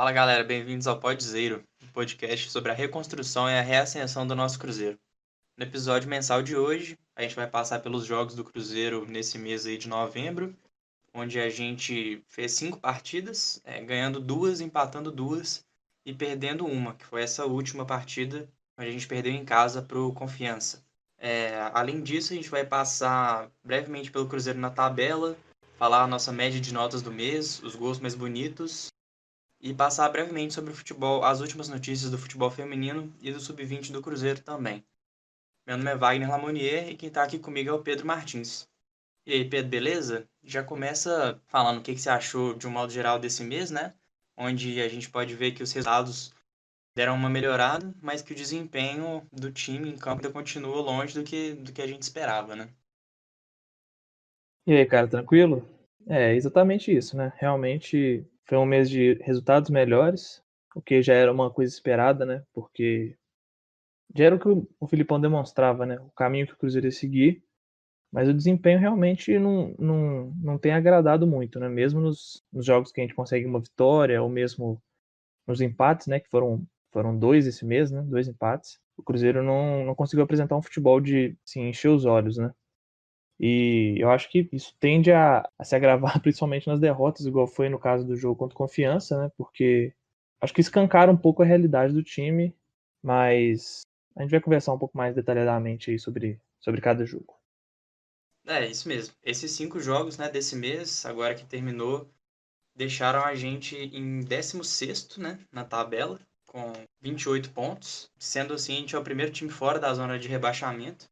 Fala galera, bem-vindos ao Podzeiro, um podcast sobre a reconstrução e a reascensão do nosso Cruzeiro. No episódio mensal de hoje, a gente vai passar pelos jogos do Cruzeiro nesse mês aí de novembro, onde a gente fez 5 partidas, ganhando 2, empatando 2 e perdendo uma, que foi essa última partida, onde a gente perdeu em casa para o Confiança. Além disso, a gente vai passar brevemente pelo Cruzeiro na tabela, falar a nossa média de notas do mês, os gols mais bonitos e passar brevemente sobre o futebol, as últimas notícias do futebol feminino e do sub-20 do Cruzeiro também. Meu nome é Wagner Lamonier e quem está aqui comigo é o Pedro Martins. E aí, Pedro, beleza? Já começa falando o que você achou de um modo geral desse mês, né? Onde a gente pode ver que os resultados deram uma melhorada, mas que o desempenho do time em campo ainda continua longe do que a gente esperava, né? E aí, cara, tranquilo? É exatamente isso, né? Realmente foi um mês de resultados melhores, o que já era uma coisa esperada, né? Porque já era o que o Filipão demonstrava, né? O caminho que o Cruzeiro ia seguir, mas o desempenho realmente não tem agradado muito, né? Mesmo nos jogos que a gente consegue uma vitória, ou mesmo nos empates, né? Que foram dois esse mês, né? Dois empates. O Cruzeiro não conseguiu apresentar um futebol de, assim, encher os olhos, né? E eu acho que isso tende a se agravar principalmente nas derrotas, igual foi no caso do jogo contra o Confiança, né? Porque acho que escancara um pouco a realidade do time, mas a gente vai conversar um pouco mais detalhadamente aí sobre cada jogo. É, isso mesmo. Esses 5 jogos, né, desse mês, agora que terminou, deixaram a gente em 16º, né, na tabela, com 28 pontos. Sendo assim, a gente é o primeiro time fora da zona de rebaixamento.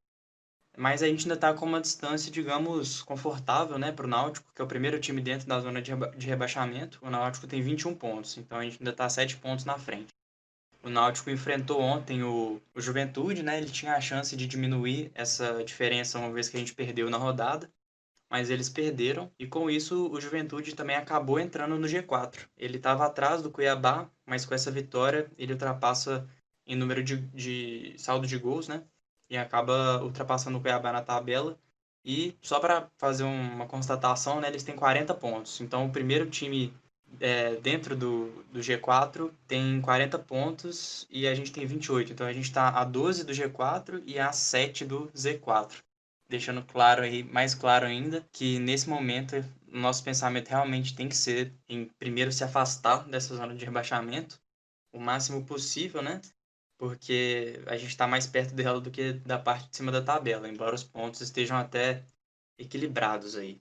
Mas a gente ainda está com uma distância, digamos, confortável, né, para o Náutico, que é o primeiro time dentro da zona de rebaixamento. O Náutico tem 21 pontos, então a gente ainda está 7 pontos na frente. O Náutico enfrentou ontem o Juventude, né, ele tinha a chance de diminuir essa diferença uma vez que a gente perdeu na rodada, mas eles perderam, e com isso o Juventude também acabou entrando no G4. Ele estava atrás do Cuiabá, mas com essa vitória ele ultrapassa em número de saldo de gols, né? E acaba ultrapassando o Cuiabá na tabela. E só para fazer uma constatação, né, eles têm 40 pontos. Então o primeiro time dentro do G4 tem 40 pontos e a gente tem 28. Então a gente está a 12 do G4 e a 7 do Z4, deixando claro aí, mais claro ainda, que nesse momento o nosso pensamento realmente tem que ser em primeiro se afastar dessa zona de rebaixamento o máximo possível, né? Porque a gente está mais perto dela do que da parte de cima da tabela, embora os pontos estejam até equilibrados aí.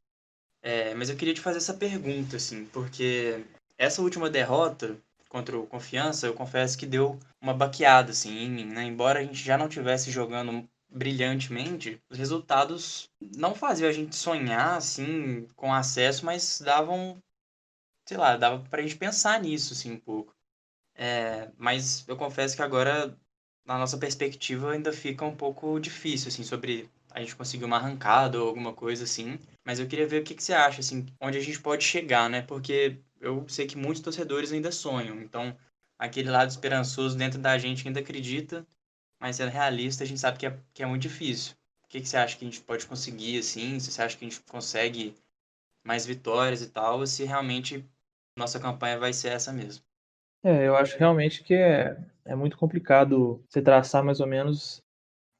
Mas eu queria te fazer essa pergunta, assim, porque essa última derrota contra o Confiança, eu confesso que deu uma baqueada, assim, em mim, né? Embora a gente já não estivesse jogando brilhantemente, os resultados não faziam a gente sonhar, assim, com acesso, mas davam, sei lá, dava pra gente pensar nisso, assim, um pouco. Mas eu confesso que agora, na nossa perspectiva, ainda fica um pouco difícil, assim, sobre a gente conseguir uma arrancada ou alguma coisa assim. Mas eu queria ver o que você acha, assim, onde a gente pode chegar, né? Porque eu sei que muitos torcedores ainda sonham. Então, aquele lado esperançoso dentro da gente ainda acredita, mas sendo realista, a gente sabe que é muito difícil. O que você acha que a gente pode conseguir, assim? Se você acha que a gente consegue mais vitórias e tal, ou se realmente nossa campanha vai ser essa mesmo? Eu acho realmente que é muito complicado você traçar mais ou menos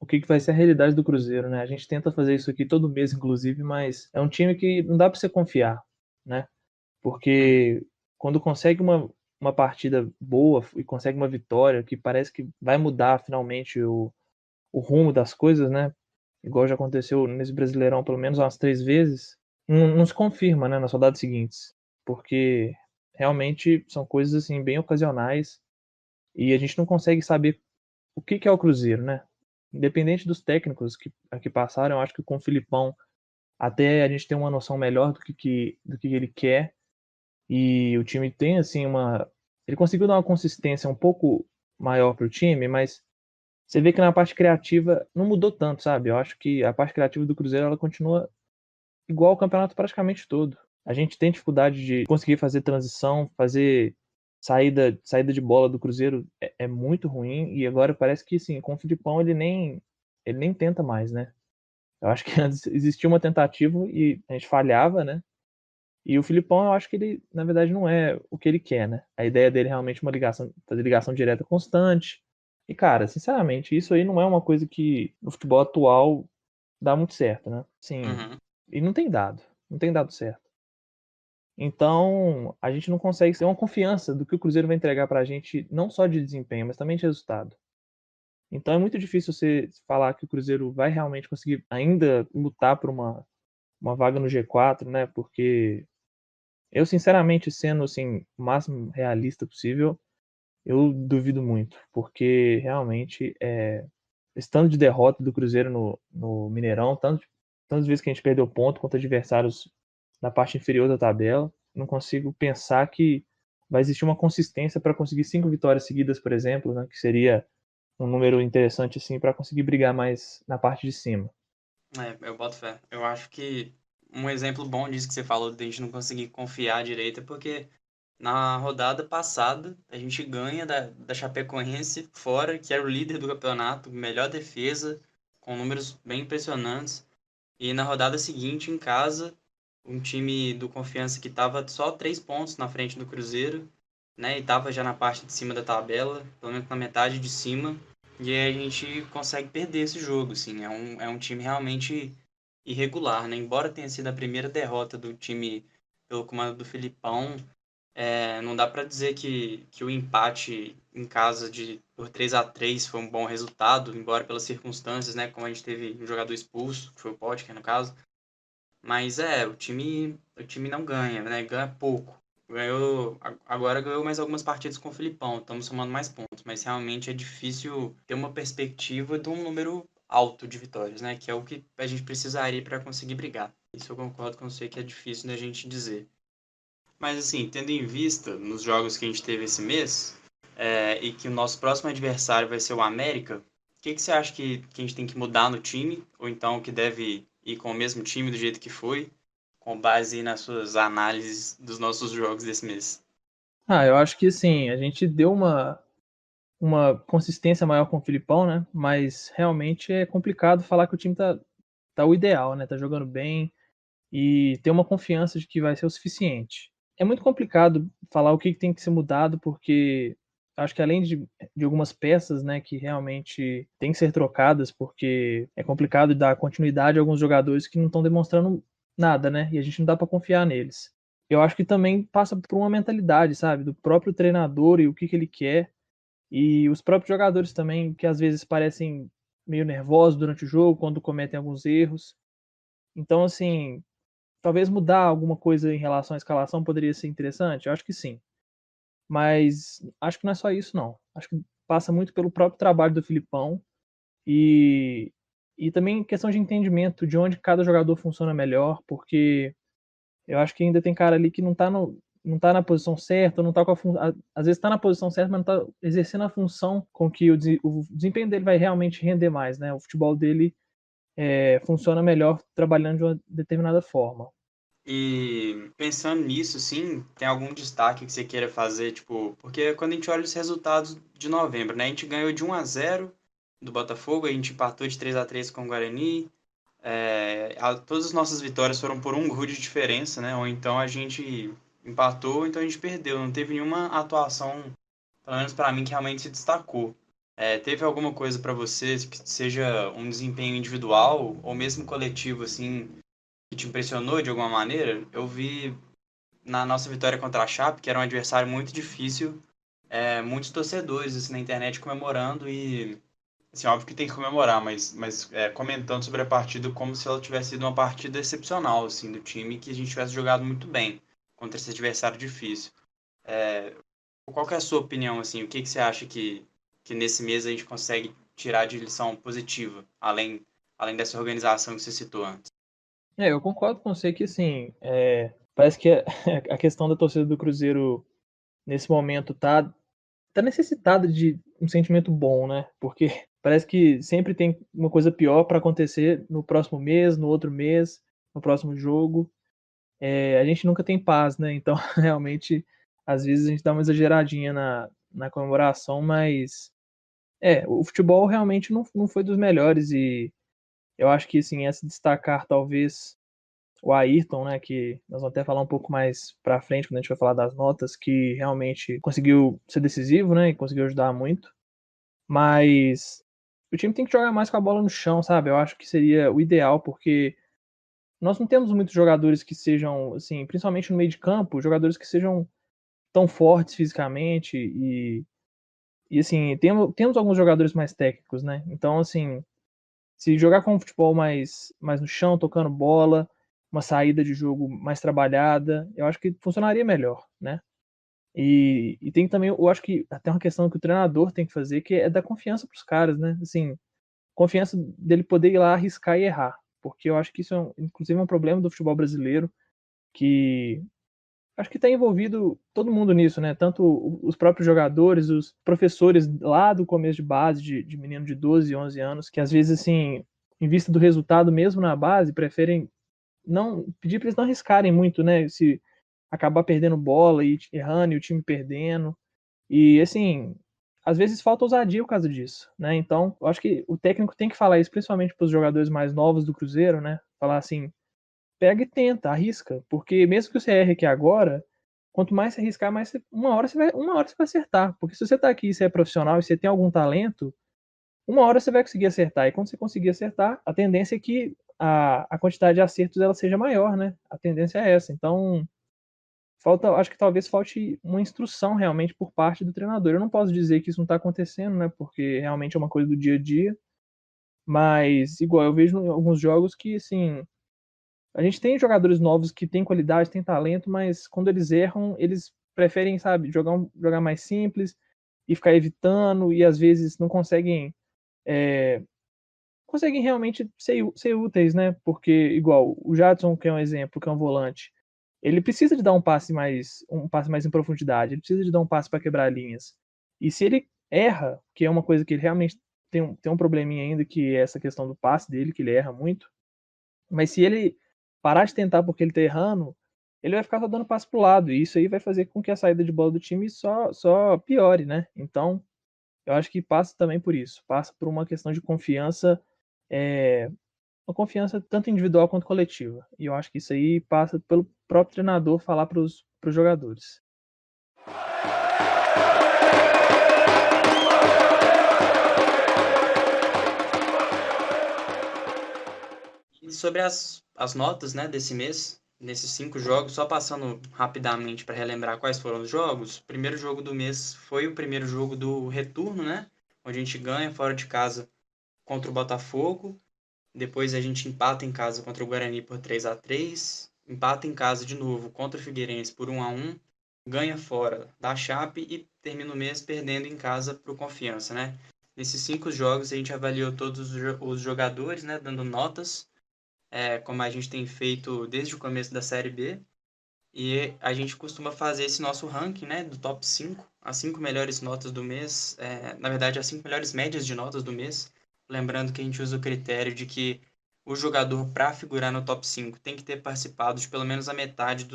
o que vai ser a realidade do Cruzeiro, né? A gente tenta fazer isso aqui todo mês, inclusive, mas é um time que não dá para você confiar, né? Uhum. Porque quando consegue uma partida boa e consegue uma vitória que parece que vai mudar finalmente o rumo das coisas, né, igual já aconteceu nesse Brasileirão pelo menos umas 3 vezes, não se confirma, né, nas rodadas seguintes, porque realmente são coisas, assim, bem ocasionais e a gente não consegue saber o que é o Cruzeiro, né. Independente dos técnicos que passaram, eu acho que com o Filipão até a gente ter uma noção melhor do que ele quer. E o time tem, assim, ele conseguiu dar uma consistência um pouco maior para o time, mas você vê que na parte criativa não mudou tanto, sabe. Eu acho que a parte criativa do Cruzeiro, ela continua igual o campeonato praticamente todo. A gente tem dificuldade de conseguir fazer transição, fazer saída de bola do Cruzeiro é muito ruim, e agora parece que, assim, com o Filipão ele nem tenta mais, né. Eu acho que antes existia uma tentativa e a gente falhava, né. E o Filipão, eu acho que ele, na verdade, não é o que ele quer, né? A ideia dele é realmente uma ligação, fazer ligação direta constante. E, cara, sinceramente, isso aí não é uma coisa que no futebol atual dá muito certo, né? Sim, Uhum. e não tem dado certo. Então, a gente não consegue ter uma confiança do que o Cruzeiro vai entregar pra gente, não só de desempenho, mas também de resultado. Então é muito difícil você falar que o Cruzeiro vai realmente conseguir ainda lutar por uma vaga no G4, né? Porque eu, sinceramente, sendo assim, o máximo realista possível, eu duvido muito, porque realmente esse tanto de derrota do Cruzeiro no Mineirão, tantas vezes que a gente perdeu ponto contra adversários na parte inferior da tabela, não consigo pensar que vai existir uma consistência para conseguir 5 vitórias seguidas, por exemplo, né, que seria um número interessante assim para conseguir brigar mais na parte de cima. Eu boto fé. Eu acho que um exemplo bom disso que você falou de a gente não conseguir confiar direito é porque na rodada passada a gente ganha da Chapecoense fora, que era o líder do campeonato, melhor defesa, com números bem impressionantes. E na rodada seguinte, em casa, um time do Confiança que estava só 3 pontos na frente do Cruzeiro, né? E estava já na parte de cima da tabela, pelo menos na metade de cima. E aí a gente consegue perder esse jogo, assim. É um time realmente irregular, né? Embora tenha sido a primeira derrota do time pelo comando do Filipão, não dá para dizer que o empate em casa por 3-3 foi um bom resultado, embora pelas circunstâncias, né? Como a gente teve um jogador expulso, que foi o Potker no caso. Mas o time não ganha, né? Ganha pouco. Agora ganhou mais algumas partidas com o Filipão, estamos somando mais pontos, mas realmente é difícil ter uma perspectiva de um número alto de vitórias, né? Que é o que a gente precisaria para conseguir brigar. Isso eu concordo com você que é difícil da gente dizer. Mas assim, tendo em vista nos jogos que a gente teve esse mês, e que o nosso próximo adversário vai ser o América, o que você acha que a gente tem que mudar no time? Ou então que deve ir com o mesmo time do jeito que foi, com base nas suas análises dos nossos jogos desse mês? Eu acho que sim, a gente deu uma consistência maior com o Filipão, né? Mas realmente é complicado falar que o time tá o ideal, né? Tá jogando bem e ter uma confiança de que vai ser o suficiente. É muito complicado falar o que tem que ser mudado, porque acho que além de algumas peças, né, que realmente têm que ser trocadas, porque é complicado dar continuidade a alguns jogadores que não estão demonstrando nada, né? E a gente não dá para confiar neles. Eu acho que também passa por uma mentalidade, sabe, do próprio treinador e o que ele quer. E os próprios jogadores também, que às vezes parecem meio nervosos durante o jogo, quando cometem alguns erros. Então, assim, talvez mudar alguma coisa em relação à escalação poderia ser interessante? Eu acho que sim. Mas acho que não é só isso, não. Acho que passa muito pelo próprio trabalho do Filipão e, e também questão de entendimento de onde cada jogador funciona melhor, porque eu acho que ainda tem cara ali que não tá na posição certa, não tá com às vezes tá na posição certa, mas não tá exercendo a função com que o desempenho dele vai realmente render mais, né? O futebol dele funciona melhor trabalhando de uma determinada forma. E pensando nisso, sim, tem algum destaque que você queira fazer, tipo, porque quando a gente olha os resultados de novembro, né, a gente ganhou de 1-0 do Botafogo, a gente empatou de 3-3 com o Guarani, todas as nossas vitórias foram por um gol de diferença, né, ou então a gente empatou, ou então a gente perdeu, não teve nenhuma atuação, pelo menos para mim, que realmente se destacou. Teve alguma coisa para você que seja um desempenho individual ou mesmo coletivo, assim, que te impressionou de alguma maneira? Eu vi na nossa vitória contra a Chape, que era um adversário muito difícil, muitos torcedores assim, na internet comemorando e, assim, óbvio que tem que comemorar, mas comentando sobre a partida como se ela tivesse sido uma partida excepcional, assim, do time, que a gente tivesse jogado muito bem contra esse adversário difícil. É, qual que é a sua opinião, assim, o que você acha que nesse mês a gente consegue tirar de lição positiva, além dessa organização que você citou antes? Eu concordo com você que, assim, parece que a questão da torcida do Cruzeiro nesse momento tá necessitada de um sentimento bom, né? Porque parece que sempre tem uma coisa pior para acontecer no próximo mês, no próximo jogo. A gente nunca tem paz, né? Então, realmente, às vezes a gente dá uma exageradinha na comemoração, mas o futebol realmente não foi dos melhores e eu acho que, assim, é se destacar talvez o Ayrton, né, que nós vamos até falar um pouco mais pra frente, quando a gente vai falar das notas, que realmente conseguiu ser decisivo, né, e conseguiu ajudar muito. Mas o time tem que jogar mais com a bola no chão, sabe? Eu acho que seria o ideal, porque nós não temos muitos jogadores que sejam, assim, principalmente no meio de campo, jogadores que sejam tão fortes fisicamente e assim, temos alguns jogadores mais técnicos, né? Então, assim, se jogar com um futebol mais no chão, tocando bola, uma saída de jogo mais trabalhada, eu acho que funcionaria melhor, né? E tem também, eu acho que até uma questão que o treinador tem que fazer, que é dar confiança para os caras, né? Assim, confiança dele poder ir lá arriscar e errar. Porque eu acho que isso é, inclusive, um problema do futebol brasileiro, que acho que está envolvido todo mundo nisso, né? Tanto os próprios jogadores, os professores lá do começo de base, de menino de 12, 11 anos, que às vezes, assim, em vista do resultado mesmo na base, preferem não pedir para eles não arriscarem muito, né? Se acabar perdendo bola e errando e o time perdendo. E, assim, às vezes falta ousadia por causa disso, né? Então, eu acho que o técnico tem que falar isso, principalmente para os jogadores mais novos do Cruzeiro, né? Falar assim, pega e tenta, arrisca, porque mesmo que você erre aqui agora, quanto mais você arriscar, mais uma hora você vai acertar, porque se você tá aqui e você é profissional e você tem algum talento, uma hora você vai conseguir acertar, e quando você conseguir acertar, a tendência é que a quantidade de acertos ela seja maior, né? A tendência é essa. Então, acho que talvez falte uma instrução realmente por parte do treinador. Eu não posso dizer que isso não está acontecendo, né? Porque realmente é uma coisa do dia a dia, mas igual eu vejo em alguns jogos que assim, a gente tem jogadores novos que têm qualidade, têm talento, mas quando eles erram, eles preferem, sabe, jogar mais simples e ficar evitando, e às vezes não é, conseguem realmente ser úteis, né? Porque, igual, o Jadson, que é um exemplo, que é um volante, ele precisa de dar um passe mais em profundidade, ele precisa de dar um passe para quebrar linhas. E se ele erra, que é uma coisa que ele realmente tem um probleminha ainda, que é essa questão do passe dele, que ele erra muito, mas se ele parar de tentar porque ele tá errando, ele vai ficar só dando passo pro lado, e isso aí vai fazer com que a saída de bola do time só piore, né? Então, eu acho que passa também por isso, passa por uma questão de confiança, é, uma confiança tanto individual quanto coletiva. E eu acho que isso aí passa pelo próprio treinador falar pros jogadores. E sobre as notas, né, desse mês, nesses 5 jogos, só passando rapidamente para relembrar quais foram os jogos. O primeiro jogo do mês foi o primeiro jogo do retorno, né? Onde a gente ganha fora de casa contra o Botafogo. Depois a gente empata em casa contra o Guarani por 3-3. Empata em casa de novo contra o Figueirense por 1-1. Ganha fora da Chape e termina o mês perdendo em casa para o Confiança, né? Nesses 5 jogos a gente avaliou todos os jogadores, né, dando notas, como a gente tem feito desde o começo da Série B. E a gente costuma fazer esse nosso ranking, né, do top 5, as 5 melhores notas do mês, na verdade, as 5 melhores médias de notas do mês. Lembrando que a gente usa o critério de que o jogador, para figurar no top 5, tem que ter participado de pelo menos a metade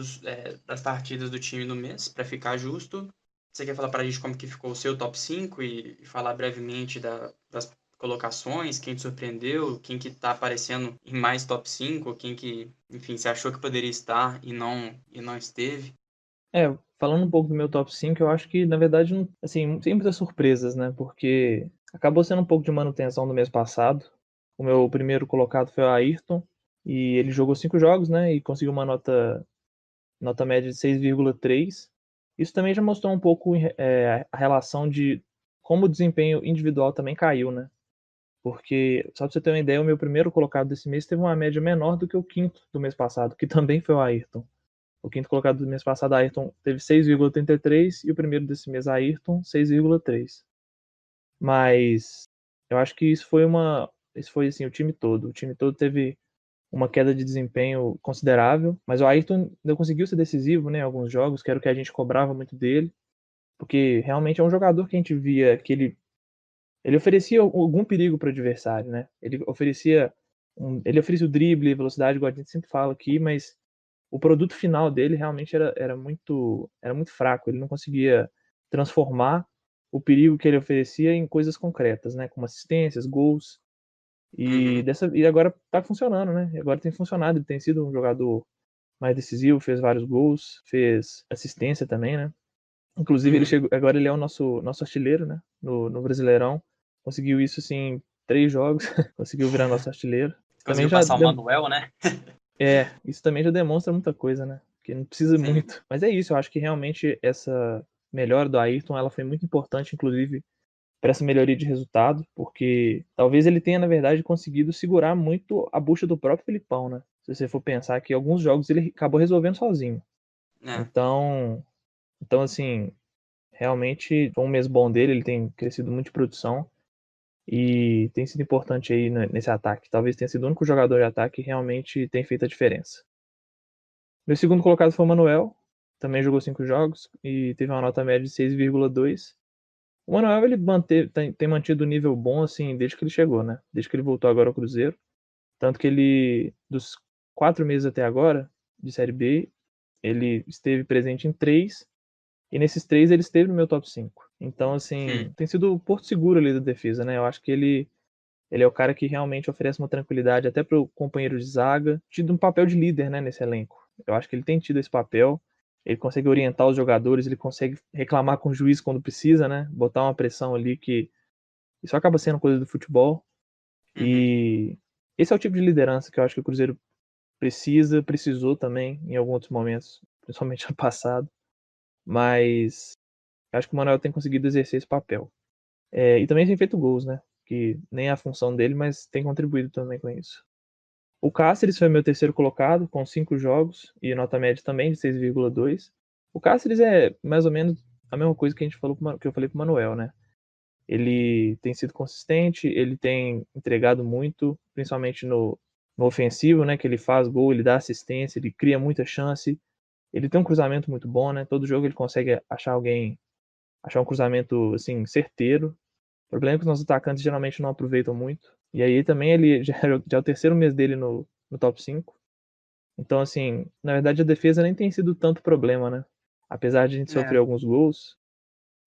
das partidas do time no mês, para ficar justo. Você quer falar para a gente como que ficou o seu top 5 e falar brevemente das colocações, quem te surpreendeu, quem que tá aparecendo em mais top 5, quem que, enfim, você achou que poderia estar e não esteve? Falando um pouco do meu top 5, eu acho que, na verdade, não, assim, tem muitas surpresas, né? Porque acabou sendo um pouco de manutenção do mês passado. O meu primeiro colocado foi o Ayrton, e ele jogou 5 jogos, né? E conseguiu uma nota média de 6,3. Isso também já mostrou um pouco a relação de como o desempenho individual também caiu, né? Porque, só pra você ter uma ideia, o meu primeiro colocado desse mês teve uma média menor do que o quinto do mês passado, que também foi o Ayrton. O quinto colocado do mês passado, Ayrton, teve 6,83 e o primeiro desse mês, Ayrton, 6,3. Mas eu acho que isso foi assim, o time todo. O time todo teve uma queda de desempenho considerável, mas o Ayrton ainda conseguiu ser decisivo, né, em alguns jogos, que era o que a gente cobrava muito dele, porque realmente é um jogador que a gente via que ele oferecia algum perigo para o adversário, né? Ele oferecia o drible, velocidade, igual a gente sempre fala aqui, mas o produto final dele realmente era muito fraco. Ele não conseguia transformar o perigo que ele oferecia em coisas concretas, né? Como assistências, gols. E agora tá funcionando, né? Agora tem funcionado, ele tem sido um jogador mais decisivo, fez vários gols, fez assistência também, né? Inclusive, Uhum. agora ele é o nosso artilheiro, né? No Brasileirão. Conseguiu isso, assim, em 3 jogos. Conseguiu virar nosso artilheiro. Também Conseguiu já... passar o Manuel, né? isso também já demonstra muita coisa, né? Porque não precisa Sim. muito. Mas é isso, eu acho que realmente essa melhora do Ayrton, ela foi muito importante, inclusive, para essa melhoria de resultado, porque talvez ele tenha, na verdade, conseguido segurar muito a bucha do próprio Filipão, né? Se você for pensar que alguns jogos ele acabou resolvendo sozinho. É. Então assim, realmente foi um mês bom dele, ele tem crescido muito de produção e tem sido importante aí nesse ataque. Talvez tenha sido o único jogador de ataque que realmente tem feito a diferença. Meu segundo colocado foi o Manuel, também jogou 5 jogos e teve uma nota média de 6,2. O Manuel ele tem mantido um nível bom assim desde que ele chegou, né? Desde que ele voltou agora ao Cruzeiro. Tanto que ele, dos 4 meses até agora, de Série B, ele esteve presente em 3, e nesses 3 ele esteve no meu top 5. Então, assim, tem sido o porto seguro ali da defesa, né? Eu acho que ele é o cara que realmente oferece uma tranquilidade até para o companheiro de zaga, tido um papel de líder, né, nesse elenco. Eu acho que ele tem tido esse papel, ele consegue orientar os jogadores, ele consegue reclamar com o juiz quando precisa, né? Botar uma pressão ali que isso acaba sendo coisa do futebol. Uhum. E esse é o tipo de liderança que eu acho que o Cruzeiro precisou também em alguns outros momentos, principalmente ano passado, mas acho que o Manuel tem conseguido exercer esse papel. E também tem feito gols, né? Que nem é a função dele, mas tem contribuído também com isso. O Cáceres foi meu terceiro colocado, com 5 jogos e nota média também de 6,2. O Cáceres é mais ou menos a mesma coisa que que eu falei pro Manuel, né? Ele tem sido consistente, ele tem entregado muito, principalmente no ofensivo, né? Que ele faz gol, ele dá assistência, ele cria muita chance. Ele tem um cruzamento muito bom, né? Todo jogo ele consegue achar um cruzamento assim certeiro. O problema é que os nossos atacantes geralmente não aproveitam muito. E aí também ele já é o terceiro mês dele no top 5. Então, assim, na verdade a defesa nem tem sido tanto problema, né? Apesar de a gente É. sofrer alguns gols,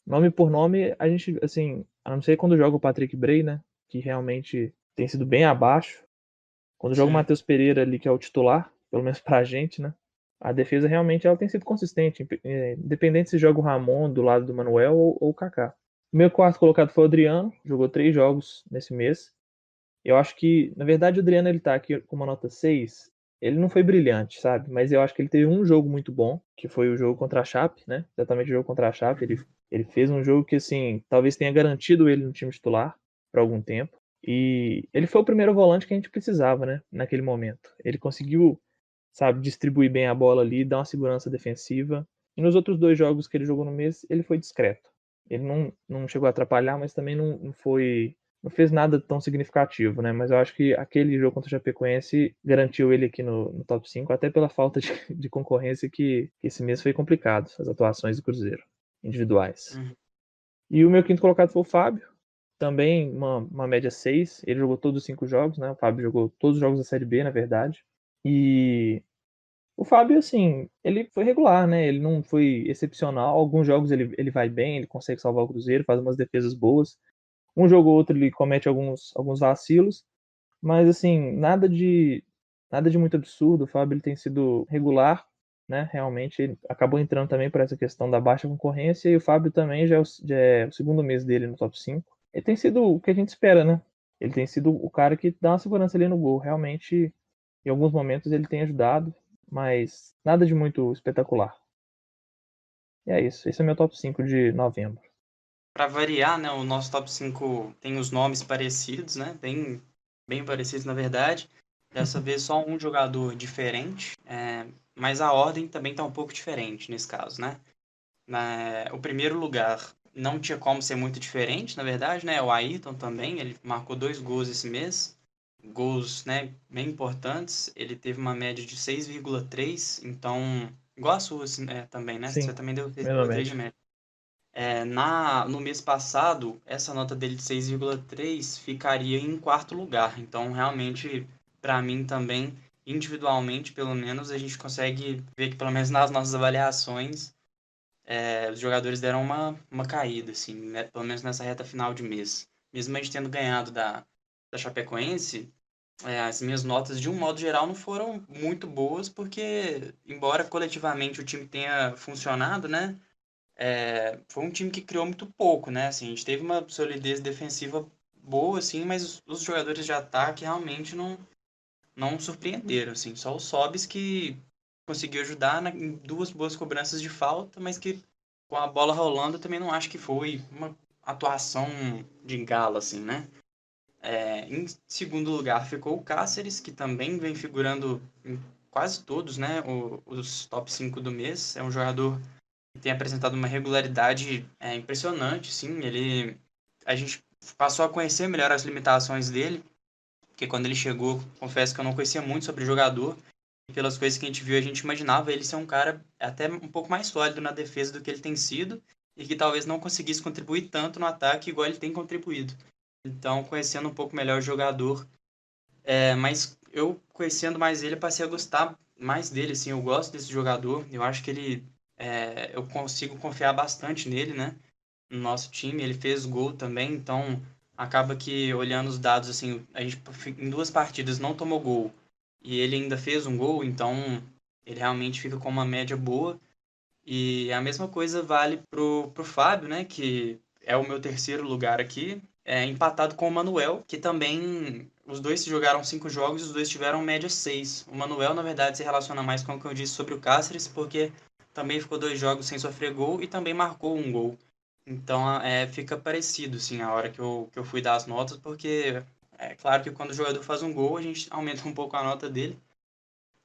nome por nome, a gente, assim, a não ser quando joga o Patrick Bray, né? Que realmente tem sido bem abaixo. Quando joga o Sim. Matheus Pereira ali, que é o titular, pelo menos pra gente, né? A defesa realmente ela tem sido consistente, independente se joga o Ramon do lado do Manuel ou o Kaká. O meu quarto colocado foi o Adriano, jogou 3 jogos nesse mês. Eu acho que, na verdade, o Adriano ele tá aqui com uma nota 6. Ele não foi brilhante, sabe? Mas eu acho que ele teve um jogo muito bom, que foi o jogo contra a Chape, né? Exatamente o jogo contra a Chape. Ele fez um jogo que, assim, talvez tenha garantido ele no time titular por algum tempo. E ele foi o primeiro volante que a gente precisava, né? Naquele momento. Ele conseguiu, sabe, distribuir bem a bola ali, dar uma segurança defensiva. E nos outros 2 jogos que ele jogou no mês, ele foi discreto. Ele não chegou a atrapalhar, mas também não fez nada tão significativo, né? Mas eu acho que aquele jogo contra o Chapecoense garantiu ele aqui no top 5, até pela falta de concorrência que esse mês foi complicado, as atuações do Cruzeiro, individuais. Uhum. E o meu quinto colocado foi o Fábio, também uma média 6. Ele jogou todos os 5 jogos, né? O Fábio jogou todos os jogos da Série B, na verdade. E o Fábio, assim, ele foi regular, né? Ele não foi excepcional. Alguns jogos ele vai bem, ele consegue salvar o Cruzeiro, faz umas defesas boas. Um jogo ou outro ele comete alguns vacilos, mas assim, nada de muito absurdo. O Fábio ele tem sido regular, né? Realmente ele acabou entrando também por essa questão da baixa concorrência e o Fábio também já é o segundo mês dele no top 5. Ele tem sido o que a gente espera, né? Ele tem sido o cara que dá uma segurança ali no gol. Realmente, em alguns momentos ele tem ajudado, mas nada de muito espetacular. E é isso. Esse é meu top 5 de novembro. Para variar, né, o nosso top 5 tem os nomes parecidos, né? Bem parecidos, na verdade. Dessa vez só um jogador diferente, mas a ordem também está um pouco diferente nesse caso, né? O primeiro lugar não tinha como ser muito diferente, na verdade, né? O Ayrton também, ele marcou 2 gols esse mês. Gols, né, bem importantes. Ele teve uma média de 6,3, então, igual a sua, assim, também, né? Você Sim, também deu mesma 6,3 de média. média. No mês passado, essa nota dele de 6,3 ficaria em quarto lugar. Então, realmente, para mim também, individualmente, pelo menos, a gente consegue ver que, pelo menos nas nossas avaliações, os jogadores deram uma caída, assim, né? Pelo menos nessa reta final de mês. Mesmo a gente tendo ganhado da da Chapecoense, as minhas notas, de um modo geral, não foram muito boas, porque, embora coletivamente o time tenha funcionado, né, foi um time que criou muito pouco, né, assim, a gente teve uma solidez defensiva boa, assim, mas os jogadores de ataque realmente não surpreenderam, assim, só o Sobis que conseguiu ajudar em duas boas cobranças de falta, mas que com a bola rolando eu também não acho que foi uma atuação de gala, assim, né. Em segundo lugar ficou o Cáceres, que também vem figurando em quase todos, né, os top 5 do mês. É um jogador que tem apresentado uma regularidade impressionante, sim. A gente passou a conhecer melhor as limitações dele, porque quando ele chegou, confesso que eu não conhecia muito sobre o jogador. E pelas coisas que a gente viu, a gente imaginava ele ser um cara até um pouco mais sólido na defesa do que ele tem sido, e que talvez não conseguisse contribuir tanto no ataque igual ele tem contribuído. Então, conhecendo um pouco melhor o jogador, mas eu conhecendo mais ele, passei a gostar mais dele, assim, eu gosto desse jogador, eu acho que eu consigo confiar bastante nele, né, no nosso time, ele fez gol também, então acaba que, olhando os dados, assim, a gente em 2 partidas não tomou gol, e ele ainda fez um gol, então ele realmente fica com uma média boa, e a mesma coisa vale pro Fábio, né, que é o meu terceiro lugar aqui, empatado com o Manuel, que também os dois jogaram 5 jogos e os dois tiveram média 6. O Manuel, na verdade, se relaciona mais com o que eu disse sobre o Cáceres, porque também ficou 2 jogos sem sofrer gol e também marcou um gol. Então, fica parecido, sim, a hora que eu fui dar as notas, porque é claro que quando o jogador faz um gol, a gente aumenta um pouco a nota dele.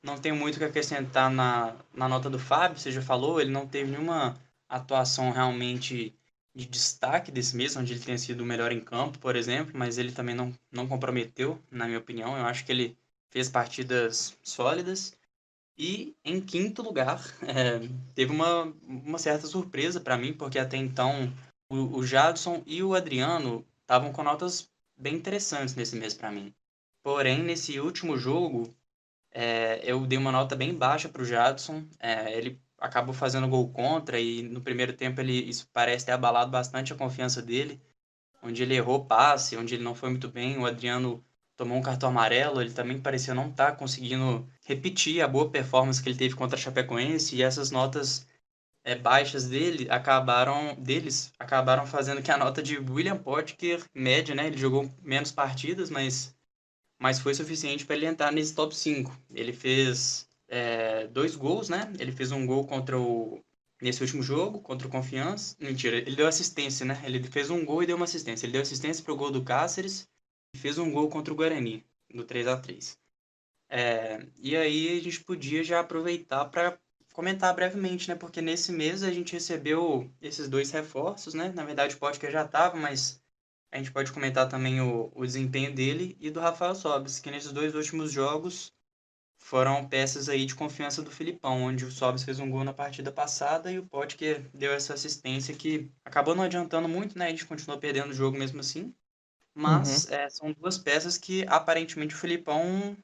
Não tenho muito o que acrescentar na nota do Fábio, você já falou, ele não teve nenhuma atuação realmente de destaque desse mês, onde ele tenha sido o melhor em campo, por exemplo, mas ele também não comprometeu, na minha opinião. Eu acho que ele fez partidas sólidas. E em quinto lugar, teve uma certa surpresa para mim, porque até então o Jadson e o Adriano estavam com notas bem interessantes nesse mês para mim. Porém, nesse último jogo, eu dei uma nota bem baixa para o Jadson. Ele acabou fazendo gol contra e no primeiro tempo isso parece ter abalado bastante a confiança dele, onde ele errou passe, onde ele não foi muito bem. O Adriano tomou um cartão amarelo, ele também parecia não estar conseguindo repetir a boa performance que ele teve contra a Chapecoense, e essas notas baixas acabaram fazendo que a nota de William Potker, média, né? Ele jogou menos partidas, mas foi suficiente para ele entrar nesse top 5. Ele fez 2 gols, né? Ele fez um gol nesse último jogo, contra o Confiança. Mentira, ele deu assistência, né? Ele fez um gol e deu uma assistência. Ele deu assistência para o gol do Cáceres e fez um gol contra o Guarani, no 3-3. E aí a gente podia já aproveitar para comentar brevemente, né? Porque nesse mês a gente recebeu esses 2 reforços, né? Na verdade, o Potker já estava, mas a gente pode comentar também o desempenho dele e do Rafael Sobis, que nesses 2 últimos jogos foram peças aí de confiança do Filipão, onde o Sobis fez um gol na partida passada e o Potker deu essa assistência que acabou não adiantando muito, né? A gente continuou perdendo o jogo mesmo assim. Uhum. Mas são 2 peças que aparentemente o Filipão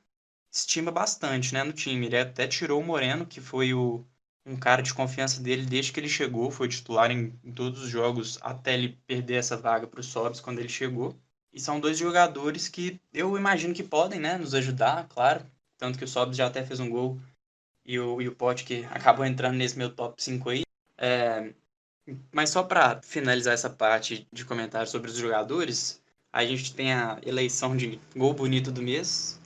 estima bastante, né, no time. Ele até tirou o Moreno, que foi um cara de confiança dele desde que ele chegou, foi titular em todos os jogos até ele perder essa vaga para o Sobis quando ele chegou. E são 2 jogadores que eu imagino que podem, né, nos ajudar, claro. Tanto que o Sobis já até fez um gol e o Potker acabou entrando nesse meu top 5 aí. É, mas só para finalizar essa parte de comentários sobre os jogadores, a gente tem a eleição de gol bonito do mês.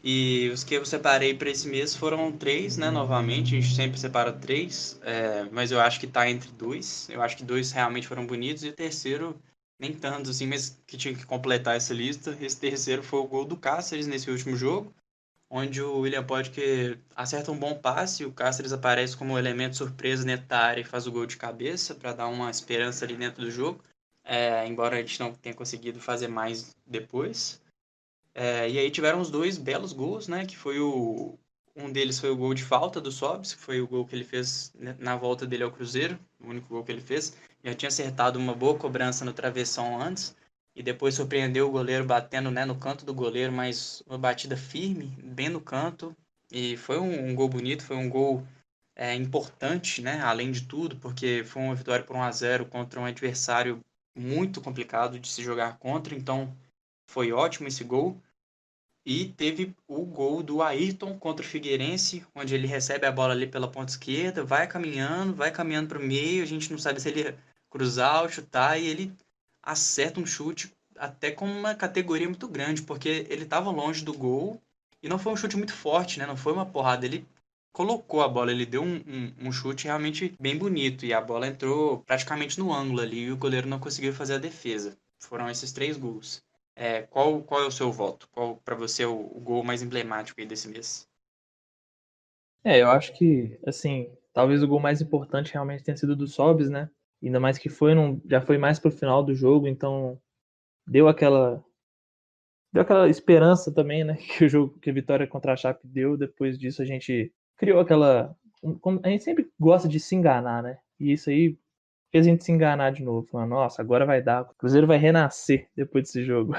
E os que eu separei para esse mês foram 3, né? Novamente, a gente sempre separa 3, mas eu acho que tá entre 2. Eu acho que 2 realmente foram bonitos e o terceiro nem tanto, assim, mas que tinha que completar essa lista. Esse terceiro foi o gol do Cáceres nesse último jogo, onde o William Potker acerta um bom passe, o Cáceres aparece como elemento surpresa dentro da área e faz o gol de cabeça para dar uma esperança ali dentro do jogo, embora a gente não tenha conseguido fazer mais depois. E aí tiveram os 2 belos gols, né? Um deles foi o gol de falta do Sobis, que foi o gol que ele fez na volta dele ao Cruzeiro, o único gol que ele fez. Já tinha acertado uma boa cobrança no travessão antes, e depois surpreendeu o goleiro batendo, né, no canto do goleiro, mas uma batida firme, bem no canto. E foi um gol bonito, foi um gol importante, né? Além de tudo, porque foi uma vitória por 1-0 contra um adversário muito complicado de se jogar contra, então foi ótimo esse gol. E teve o gol do Ayrton contra o Figueirense, onde ele recebe a bola ali pela ponta esquerda, vai caminhando para o meio, a gente não sabe se ele ia cruzar ou chutar, e ele acerta um chute até com uma categoria muito grande, porque ele estava longe do gol, e não foi um chute muito forte, né? Não foi uma porrada, ele colocou a bola, ele deu um chute realmente bem bonito, e a bola entrou praticamente no ângulo ali, e o goleiro não conseguiu fazer a defesa. Foram esses 3 gols. Qual é o seu voto? Qual para você é o gol mais emblemático aí desse mês? Eu acho que, assim, talvez o gol mais importante realmente tenha sido do Sobis, né? Ainda mais que já foi mais pro final do jogo, então deu aquela deu aquela esperança também, né, que a vitória contra a Chape deu. Depois disso a gente criou a gente sempre gosta de se enganar, né? E isso aí fez a gente se enganar de novo, falando, nossa, agora vai dar, o Cruzeiro vai renascer depois desse jogo.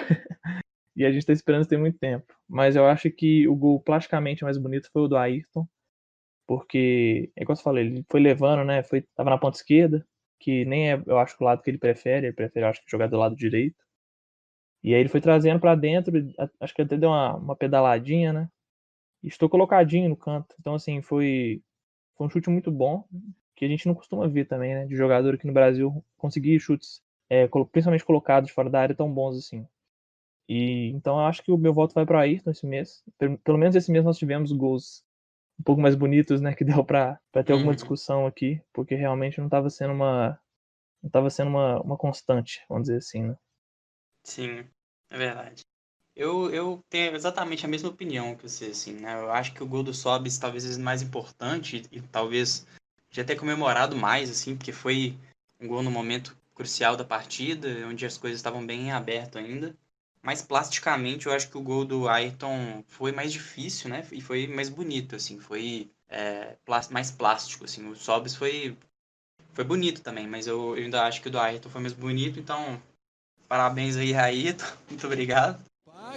E a gente tá esperando isso tem muito tempo. Mas eu acho que o gol plasticamente mais bonito foi o do Ayrton, porque, é igual eu falei, ele foi levando, né? Tava na ponta esquerda, que nem é, eu acho, o lado que ele prefere, eu acho que jogar do lado direito. E aí ele foi trazendo pra dentro, acho que até deu uma pedaladinha, né? E estou colocadinho no canto. Então, assim, foi um chute muito bom, que a gente não costuma ver também, né? De jogador aqui no Brasil conseguir chutes, principalmente colocados de fora da área, tão bons assim. E então eu acho que o meu voto vai para Ayrton esse mês. Pelo menos esse mês nós tivemos gols um pouco mais bonitos, né? Que deu para ter alguma Uhum. discussão aqui, porque realmente não estava sendo uma constante, vamos dizer assim, né? Sim, é verdade. Eu tenho exatamente a mesma opinião que você, assim, né? Eu acho que o gol do Sobis talvez seja mais importante e talvez já ter comemorado mais, assim, porque foi um gol no momento crucial da partida, onde as coisas estavam bem em aberto ainda. Mas plasticamente eu acho que o gol do Ayrton foi mais difícil, né? E foi mais bonito, assim, foi mais plástico, assim. O Sobis foi bonito também, mas eu ainda acho que o do Ayrton foi mais bonito, então parabéns aí, Ayrton. Muito obrigado.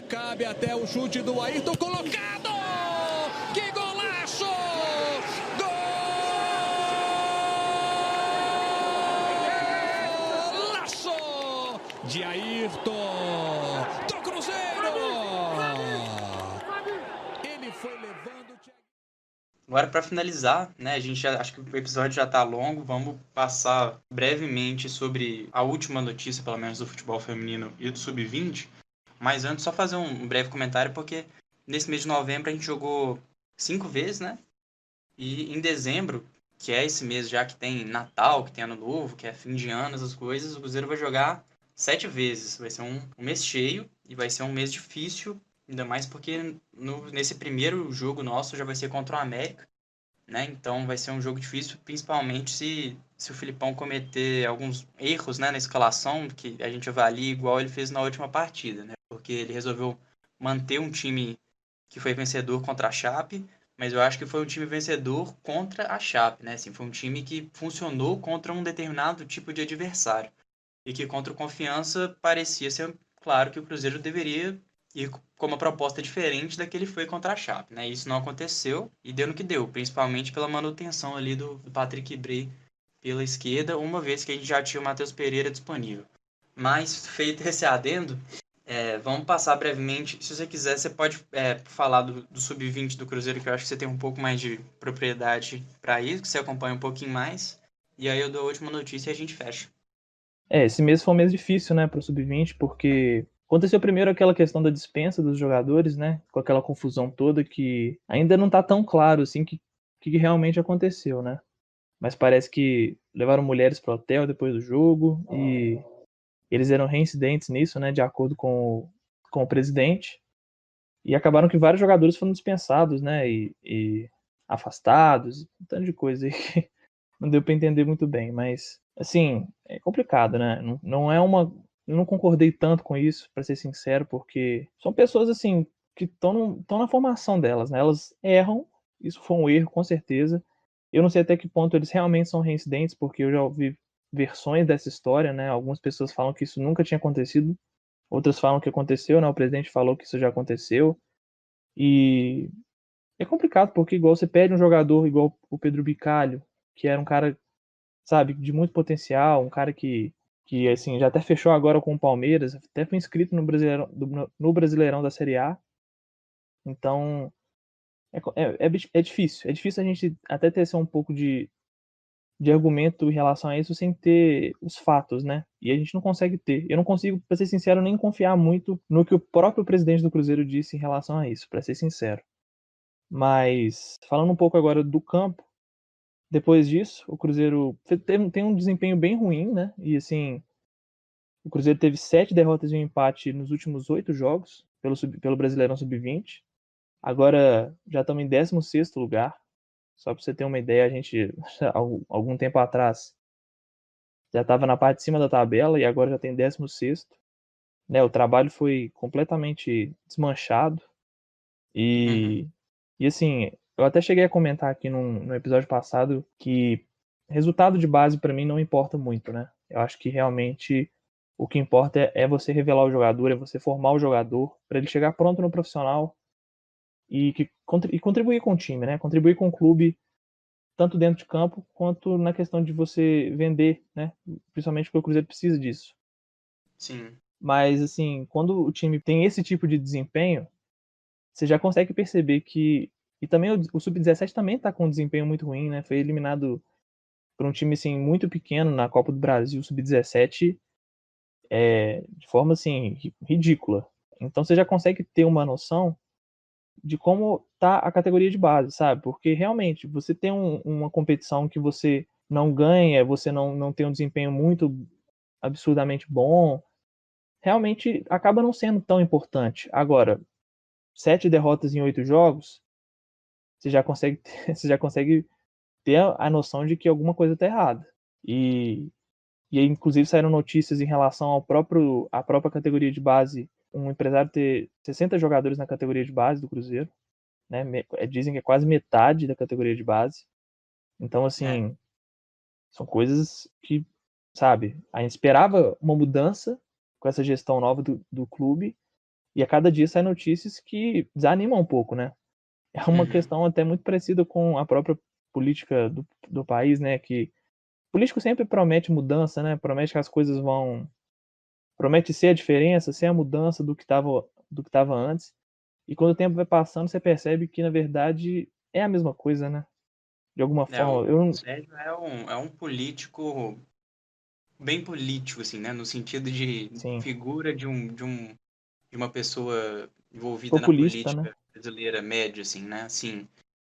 Cabe até o chute do Ayrton colocado! Que golaço! Golaço de Ayrton do Cruzeiro! Ele foi levando... Agora, para finalizar, né, acho que o episódio já está longo, vamos passar brevemente sobre a última notícia, pelo menos, do futebol feminino e do sub-20. Mas antes, só fazer um breve comentário, porque nesse mês de novembro a gente jogou 5 vezes, né? E em dezembro, que é esse mês já que tem Natal, que tem Ano Novo, que é fim de ano, essas coisas, o Cruzeiro vai jogar 7 vezes. Vai ser um mês cheio e vai ser um mês difícil, ainda mais porque nesse primeiro jogo nosso já vai ser contra o América, né? Então vai ser um jogo difícil, principalmente se o Filipão cometer alguns erros, né, na escalação, que a gente avalia igual ele fez na última partida, né? Porque ele resolveu manter um time que foi vencedor contra a Chape, mas eu acho que foi um time vencedor contra a Chape, né? Assim, foi um time que funcionou contra um determinado tipo de adversário. E que contra o Confiança parecia ser claro que o Cruzeiro deveria ir com uma proposta diferente da que ele foi contra a Chape, né? Isso não aconteceu e deu no que deu, principalmente pela manutenção ali do Patrick Bray pela esquerda, uma vez que a gente já tinha o Matheus Pereira disponível. Mas, feito esse adendo, vamos passar brevemente. Se você quiser, você pode falar do Sub-20 do Cruzeiro, que eu acho que você tem um pouco mais de propriedade para isso, que você acompanha um pouquinho mais. E aí eu dou a última notícia e a gente fecha. Esse mês foi um mês difícil, né, para o sub-20, porque aconteceu primeiro aquela questão da dispensa dos jogadores, né, com aquela confusão toda que ainda não tá tão claro assim que realmente aconteceu, né? Mas parece que levaram mulheres pro hotel depois do jogo e eles eram reincidentes nisso, né, de acordo com o presidente. E acabaram que vários jogadores foram dispensados, né, e afastados, um tanto de coisa aí que não deu para entender muito bem, mas assim, é complicado, né? Não é uma, eu não concordei tanto com isso, para ser sincero, porque são pessoas assim que estão na formação delas, né? Elas erram, isso foi um erro com certeza. Eu não sei até que ponto eles realmente são reincidentes, porque eu já ouvi versões dessa história, né? Algumas pessoas falam que isso nunca tinha acontecido, outras falam que aconteceu, né? O presidente falou que isso já aconteceu. E é complicado, porque igual você perde um jogador igual o Pedro Bicalho, que era um cara, sabe, de muito potencial, um cara que que assim, já até fechou agora com o Palmeiras, até foi inscrito no Brasileirão da Série A. Então, é difícil. É difícil a gente até ter um pouco de argumento em relação a isso sem ter os fatos, né? E a gente não consegue ter. Eu não consigo, pra ser sincero, nem confiar muito no que o próprio presidente do Cruzeiro disse em relação a isso, pra ser sincero. Mas, falando um pouco agora do campo, depois disso, o Cruzeiro tem um desempenho bem ruim, né? E assim, o Cruzeiro teve 7 derrotas e um empate nos últimos 8 jogos pelo Brasileirão Sub-20. Agora já estamos em 16º lugar. Só para você ter uma ideia, a gente, algum tempo atrás, já estava na parte de cima da tabela e agora já tem 16º. Né? O trabalho foi completamente desmanchado. Uhum. E assim, eu até cheguei a comentar aqui no episódio passado que resultado de base para mim não importa muito, né? Eu acho que realmente o que importa é você revelar o jogador, é você formar o jogador para ele chegar pronto no profissional e contribuir com o time, né? Contribuir com o clube tanto dentro de campo quanto na questão de você vender, né? Principalmente porque o Cruzeiro precisa disso. Sim. Mas assim, quando o time tem esse tipo de desempenho, você já consegue perceber que e também o Sub-17 também tá com um desempenho muito ruim, né? Foi eliminado por um time assim muito pequeno na Copa do Brasil, Sub-17, de forma assim ridícula. Então você já consegue ter uma noção de como tá a categoria de base, sabe? Porque realmente você tem uma competição que você não ganha, você não tem um desempenho muito absurdamente bom, realmente acaba não sendo tão importante. Agora, 7 derrotas em 8 jogos, você já consegue você já consegue ter a noção de que alguma coisa está errada. E aí, inclusive, saíram notícias em relação à própria categoria de base, um empresário ter 60 jogadores na categoria de base do Cruzeiro, né? Dizem que é quase metade da categoria de base. Então, É. assim, são coisas que, sabe, a gente esperava uma mudança com essa gestão nova do clube, e a cada dia saem notícias que desanimam um pouco, né? É uma Uhum. questão até muito parecida com a própria política do país, né? Que o político sempre promete mudança, né? Promete que as coisas vão. Promete ser a diferença, ser a mudança do que estava antes. E quando o tempo vai passando, você percebe que, na verdade, é a mesma coisa, né? De alguma O forma. Eu não. Sérgio é um político bem político, assim, né? No sentido de Sim. figura de uma pessoa envolvida na Populista, né? política brasileira média, assim, né? Assim,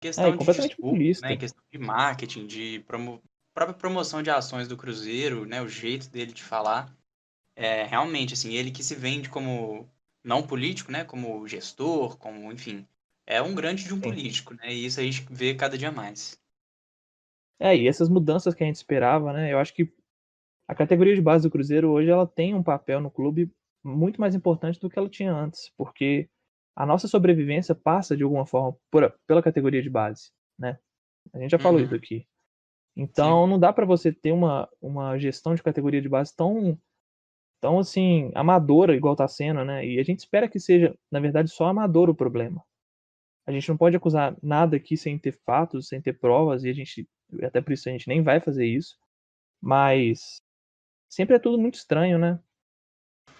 E questão de completamente discurso, né? Em populista. questão de marketing, própria promoção de ações do Cruzeiro, né? O jeito dele de falar. É, realmente, assim, ele que se vende como não político, né? Como gestor, como, enfim, é um grande de um Sim. político, né? E isso a gente vê cada dia mais. E essas mudanças que a gente esperava, né? Eu acho que a categoria de base do Cruzeiro hoje ela tem um papel no clube muito mais importante do que ela tinha antes, porque a nossa sobrevivência passa de alguma forma pela categoria de base, né? A gente já falou isso Uhum, aqui. sim. Então não dá para você ter uma gestão de categoria de base tão assim amadora igual tá sendo, né? E a gente espera que seja, na verdade, só amador o problema. A gente não pode acusar nada aqui sem ter fatos, sem ter provas, e até por isso a gente nem vai fazer isso, mas sempre é tudo muito estranho, né?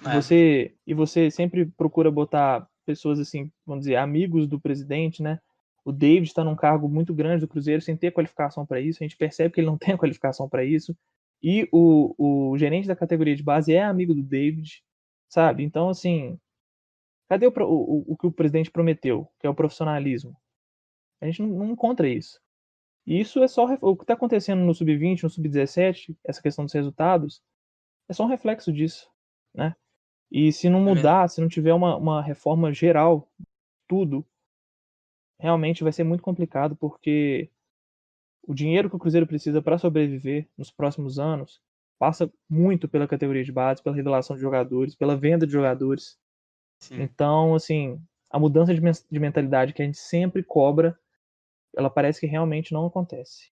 É, E você sempre procura botar pessoas assim, vamos dizer, amigos do presidente, né? O David está num cargo muito grande do Cruzeiro sem ter qualificação para isso. A gente percebe que ele não tem qualificação para isso. E o gerente da categoria de base é amigo do David, sabe? Então, assim, cadê o que o presidente prometeu, que é o profissionalismo? A gente não encontra isso. E isso é só o que está acontecendo no sub-20, no sub-17, essa questão dos resultados, é só um reflexo disso, né? E se não é verdade. mudar, se não tiver uma reforma geral, tudo, realmente vai ser muito complicado, porque o dinheiro que o Cruzeiro precisa para sobreviver nos próximos anos passa muito pela categoria de base, pela revelação de jogadores, pela venda de jogadores. Sim. Então, assim, a mudança de mentalidade que a gente sempre cobra, ela parece que realmente não acontece.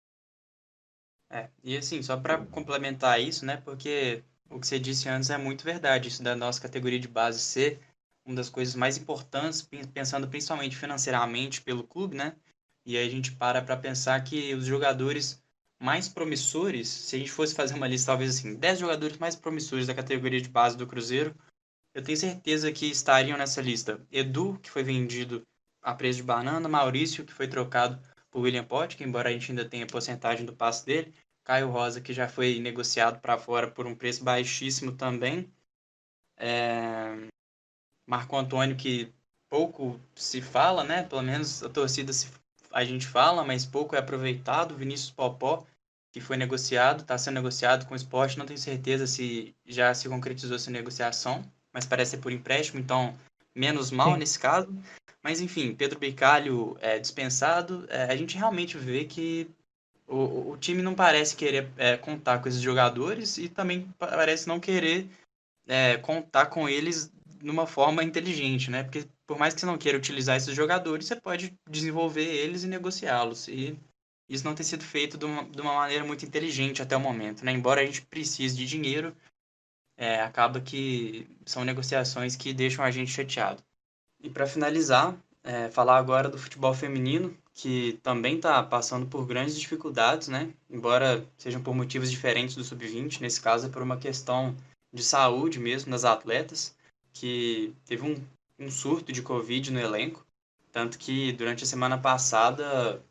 É, e assim, só para complementar isso, né? Porque o que você disse antes é muito verdade, isso da nossa categoria de base ser uma das coisas mais importantes, pensando principalmente financeiramente pelo clube, né? E aí a gente para pensar que os jogadores mais promissores, se a gente fosse fazer uma lista, talvez assim, 10 jogadores mais promissores da categoria de base do Cruzeiro, eu tenho certeza que estariam nessa lista. Edu, que foi vendido a preço de banana, Maurício, que foi trocado por William Potker, embora a gente ainda tenha porcentagem do passe dele, Caio Rosa, que já foi negociado para fora por um preço baixíssimo também, Marco Antônio, que pouco se fala, né? Pelo menos a torcida a gente fala, mas pouco é aproveitado. Vinícius Popó, que foi negociado, está sendo negociado com o Sport, não tenho certeza se já se concretizou essa negociação, mas parece ser por empréstimo, então menos mal Sim. nesse caso. Mas enfim, Pedro Bicalho é dispensado. A gente realmente vê que o time não parece querer contar com esses jogadores e também parece não querer contar com eles de uma forma inteligente, né? Porque por mais que você não queira utilizar esses jogadores, você pode desenvolver eles e negociá-los. E isso não tem sido feito de uma maneira muito inteligente até o momento, né? Embora a gente precise de dinheiro, acaba que são negociações que deixam a gente chateado. E para finalizar, falar agora do futebol feminino, que também está passando por grandes dificuldades, né? Embora sejam por motivos diferentes do sub-20, nesse caso é por uma questão de saúde mesmo das atletas, que teve um surto de Covid no elenco, tanto que durante a semana passada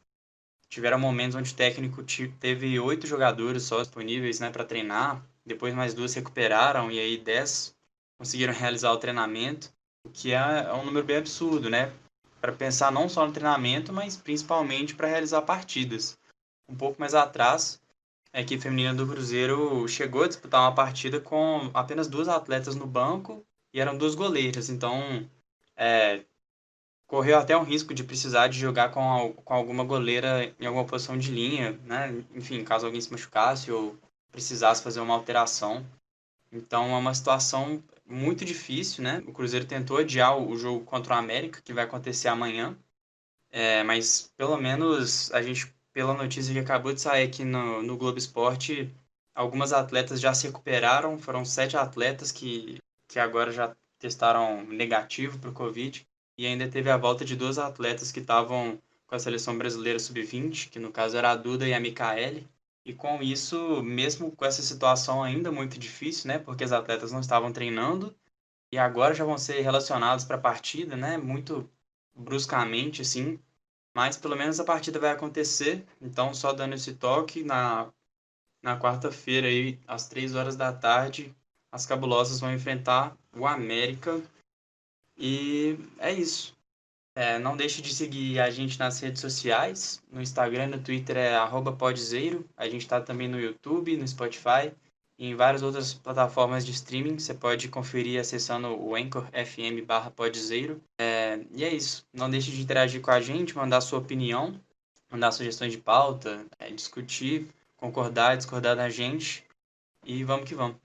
tiveram momentos onde o técnico teve 8 jogadores só disponíveis, né, para treinar, depois mais 2 se recuperaram e aí 10 conseguiram realizar o treinamento, o que é um número bem absurdo, né? Para pensar não só no treinamento, mas principalmente para realizar partidas. Um pouco mais atrás, a equipe feminina do Cruzeiro chegou a disputar uma partida com apenas 2 atletas no banco e eram 2 goleiras. Então, correu até um risco de precisar de jogar com alguma goleira em alguma posição de linha, né? Enfim, caso alguém se machucasse ou precisasse fazer uma alteração. Então, é uma situação muito difícil, né? O Cruzeiro tentou adiar o jogo contra o América, que vai acontecer amanhã. Mas pelo menos a gente, pela notícia que acabou de sair aqui no Globo Esporte, algumas atletas já se recuperaram. Foram 7 atletas que agora já testaram negativo para o Covid. E ainda teve a volta de 2 atletas que estavam com a seleção brasileira sub-20, que no caso era a Duda e a Micaele. E com isso, mesmo com essa situação ainda muito difícil, né? Porque as atletas não estavam treinando e agora já vão ser relacionados para a partida, né? Muito bruscamente, assim. Mas pelo menos a partida vai acontecer. Então, só dando esse toque, na quarta-feira, aí, às 3 horas da tarde, as Cabulosas vão enfrentar o América. E é isso. Não deixe de seguir a gente nas redes sociais. No Instagram e no Twitter é @podzeiro. A gente está também no YouTube, no Spotify e em várias outras plataformas de streaming. Você pode conferir acessando o Anchor FM/podzeiro. E é isso. Não deixe de interagir com a gente, mandar sua opinião, mandar sugestões de pauta, discutir, concordar, discordar da gente. E vamos que vamos.